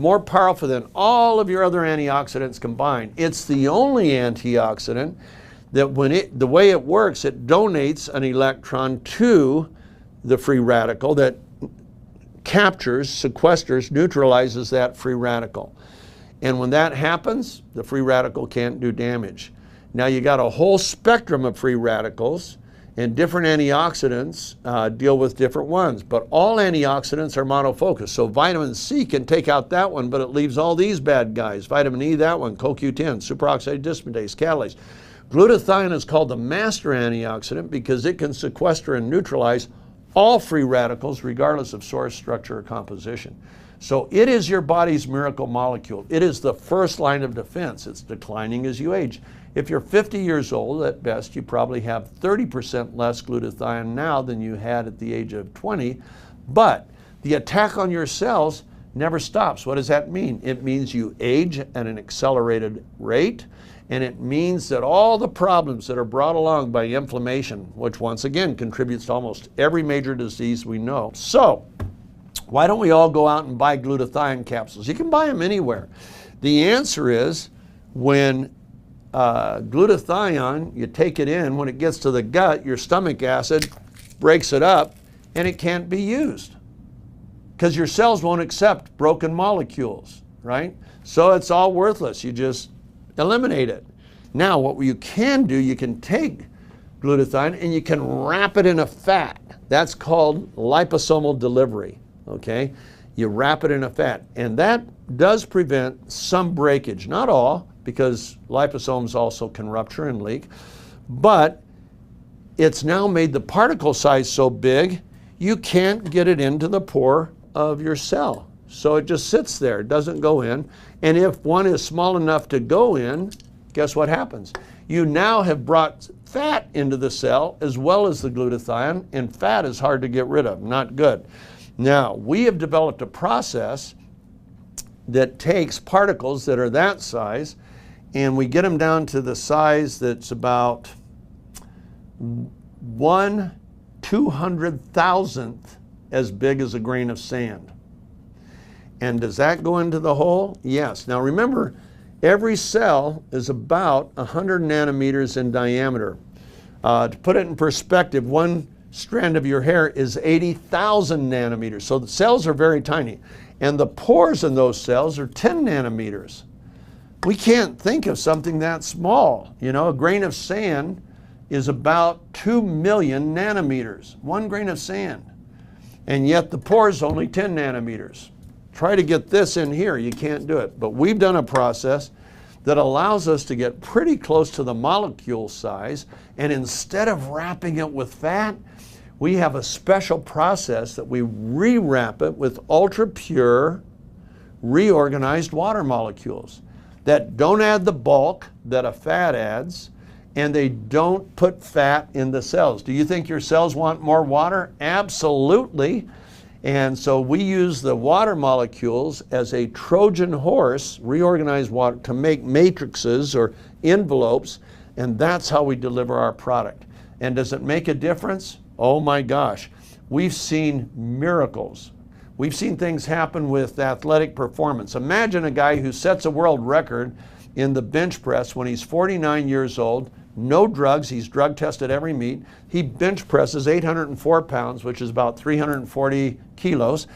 More powerful than all of your other antioxidants combined. It's the only antioxidant that the way it works, it donates an electron to the free radical that captures, sequesters, neutralizes that free radical. And when that happens, the free radical can't do damage. Now you got a whole spectrum of free radicals, and different antioxidants deal with different ones, but all antioxidants are monofocused. So vitamin C can take out that one, but it leaves all these bad guys. Vitamin E, that one, CoQ10, superoxide dismutase, catalase. Glutathione is called the master antioxidant because it can sequester and neutralize all free radicals regardless of source, structure, or composition. So it is your body's miracle molecule. It is the first line of defense. It's declining as you age. If you're 50 years old, at best, you probably have 30% less glutathione now than you had at the age of 20, but the attack on your cells never stops. What does that mean? It means you age at an accelerated rate, and it means that all the problems that are brought along by inflammation, which once again contributes to almost every major disease we know. So, why don't we all go out and buy glutathione capsules? You can buy them anywhere. The answer is when glutathione, you take it in, when it gets to the gut, your stomach acid breaks it up and it can't be used because your cells won't accept broken molecules, right? So it's all worthless. You just eliminate it. Now, what you can do, you can take glutathione and you can wrap it in a fat. That's called liposomal delivery. Okay, you wrap it in a fat, and that does prevent some breakage, not all, because liposomes also can rupture and leak, but it's now made the particle size so big you can't get it into the pore of your cell. So it just sits there, it doesn't go in, and if one is small enough to go in, guess what happens? You now have brought fat into the cell as well as the glutathione, and fat is hard to get rid of, not good. Now, we have developed a process that takes particles that are that size and we get them down to the size that's about 1/200,000th as big as a grain of sand. And does that go into the hole? Yes. Now remember, every cell is about 100 nanometers in diameter. To put it in perspective, one strand of your hair is 80,000 nanometers. So the cells are very tiny. And the pores in those cells are 10 nanometers. We can't think of something that small. You know, a grain of sand is about 2 million nanometers, one grain of sand. And yet the pore is only 10 nanometers. Try to get this in here, you can't do it. But we've done a process that allows us to get pretty close to the molecule size, and instead of wrapping it with fat, we have a special process that we rewrap it with ultra pure, reorganized water molecules that don't add the bulk that a fat adds, and they don't put fat in the cells. Do you think your cells want more water? Absolutely. And so we use the water molecules as a Trojan horse, reorganized water, to make matrices or envelopes, and that's how we deliver our product. And does it make a difference? Oh my gosh, we've seen miracles. We've seen things happen with athletic performance. Imagine a guy who sets a world record in the bench press when he's 49 years old, no drugs, he's drug tested every meet. He bench presses 804 pounds, which is about 340 kilos.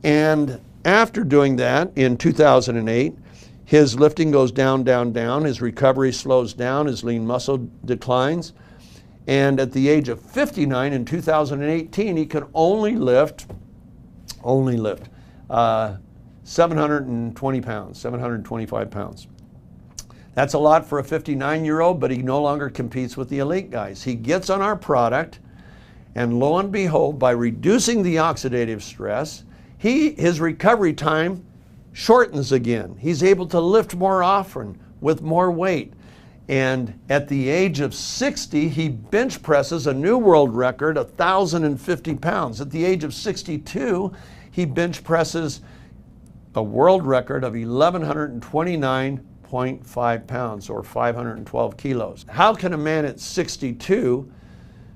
And after doing that in 2008, his lifting goes down, down, down. His recovery slows down, his lean muscle declines. And at the age of 59 in 2018, he could only lift 720 pounds, 725 pounds. That's a lot for a 59-year-old, but he no longer competes with the elite guys. He gets on our product, and lo and behold, by reducing the oxidative stress, his recovery time shortens again. He's able to lift more often with more weight. And at the age of 60, he bench presses a new world record, 1,050 pounds. At the age of 62, he bench presses a world record of 1,129.5 pounds, or 512 kilos. How can a man at 62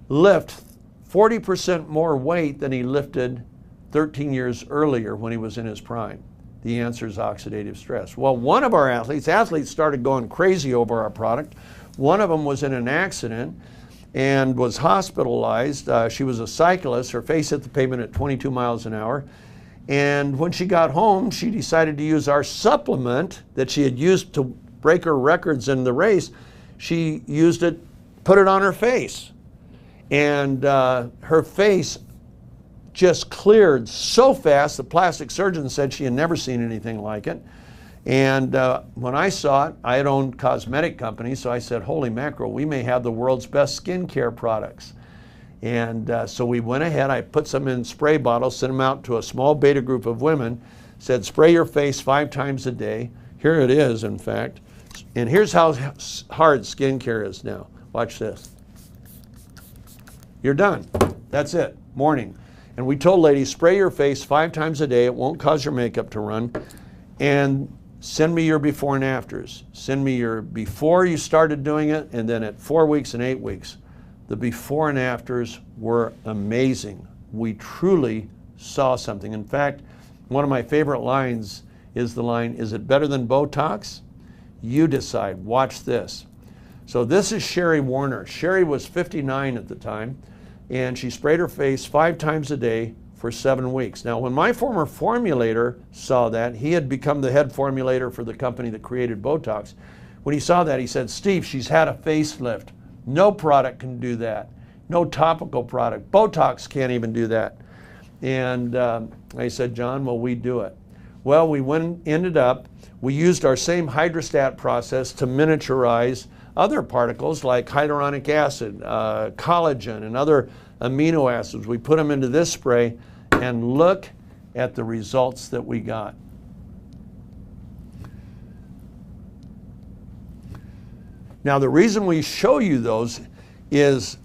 lift 40% more weight than he lifted 13 years earlier when he was in his prime? The answer is oxidative stress. Well, one of our athletes started going crazy over our product. One of them was in an accident and was hospitalized. She was a cyclist. Her face hit the pavement at 22 miles an hour. And when she got home, she decided to use our supplement that she had used to break her records in the race. She used it, put it on her face. And her face just cleared so fast, the plastic surgeon said she had never seen anything like it. And when I saw it, I had owned cosmetic companies, so I said, holy mackerel, we may have the world's best skincare products. And so we went ahead, I put some in spray bottles, sent them out to a small beta group of women, said spray your face 5 times a day. Here it is, in fact. And here's how hard skincare is now. Watch this. You're done. That's it, morning. And we told ladies, spray your face 5 times a day. It won't cause your makeup to run. And send me your before and afters. Send me your before you started doing it, and then at 4 weeks and 8 weeks. The before and afters were amazing. We truly saw something. In fact, one of my favorite lines is the line, is it better than Botox? You decide. Watch this. So this is Sherry Warner. Sherry was 59 at the time, and she sprayed her face 5 times a day for 7 weeks. Now, when my former formulator saw that, he had become the head formulator for the company that created Botox. When he saw that, he said, Steve, she's had a facelift. No product can do that. No topical product. Botox can't even do that. And I said, John, will we do it? Well, we we used our same hydrostat process to miniaturize other particles like hyaluronic acid, collagen, and other amino acids. We put them into this spray, and look at the results that we got. Now, the reason we show you those is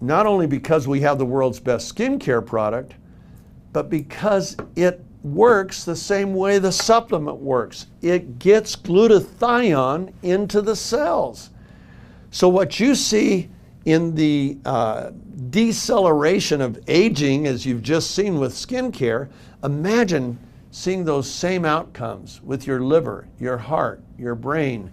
not only because we have the world's best skincare product, but because it works the same way the supplement works. It gets glutathione into the cells. So what you see in the deceleration of aging, as you've just seen with skincare, imagine seeing those same outcomes with your liver, your heart, your brain.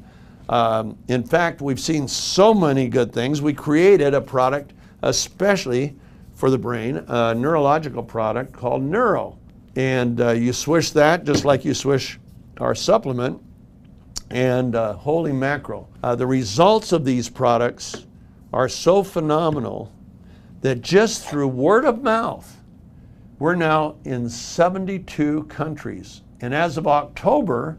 In fact, we've seen so many good things. We created a product especially for the brain, a neurological product called Neuro. And you swish that just like you swish our supplement, and holy mackerel. The results of these products are so phenomenal that just through word of mouth, we're now in 72 countries. And as of October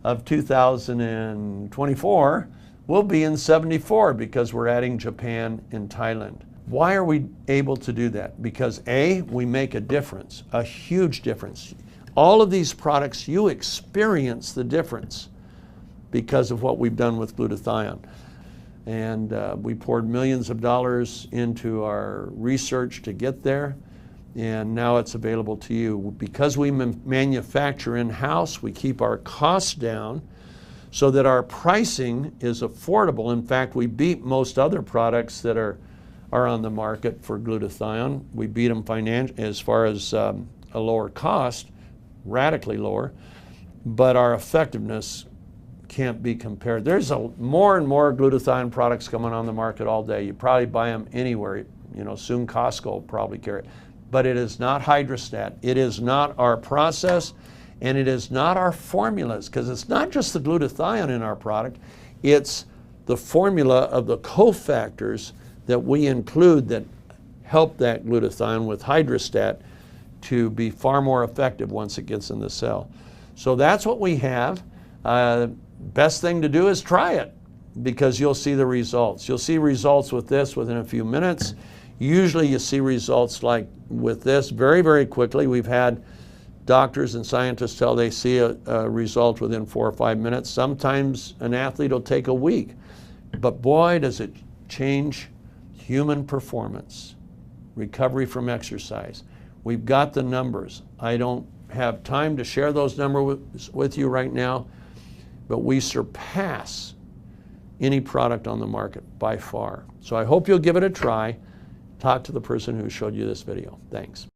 of 2024, we'll be in 74 because we're adding Japan and Thailand. Why are we able to do that? Because A, we make a difference, a huge difference. All of these products, you experience the difference because of what we've done with glutathione. And we poured millions of dollars into our research to get there, and now it's available to you. Because we manufacture in-house, we keep our costs down so that our pricing is affordable. In fact, we beat most other products that are on the market for glutathione. We beat them as far as a lower cost, radically lower, but our effectiveness can't be compared. There's more and more glutathione products coming on the market all day. You probably buy them anywhere. You know, soon Costco will probably carry it. But it is not Hydrostat. It is not our process, and it is not our formulas, because it's not just the glutathione in our product, it's the formula of the cofactors that we include that help that glutathione with Hydrostat to be far more effective once it gets in the cell. So that's what we have. Best thing to do is try it, because you'll see the results. You'll see results with this within a few minutes. Usually you see results like with this very, very quickly. We've had doctors and scientists tell they see a result within 4 or 5 minutes. Sometimes an athlete will take a week, but boy, does it change human performance, recovery from exercise. We've got the numbers. I don't have time to share those numbers with you right now, but we surpass any product on the market by far. So I hope you'll give it a try. Talk to the person who showed you this video. Thanks.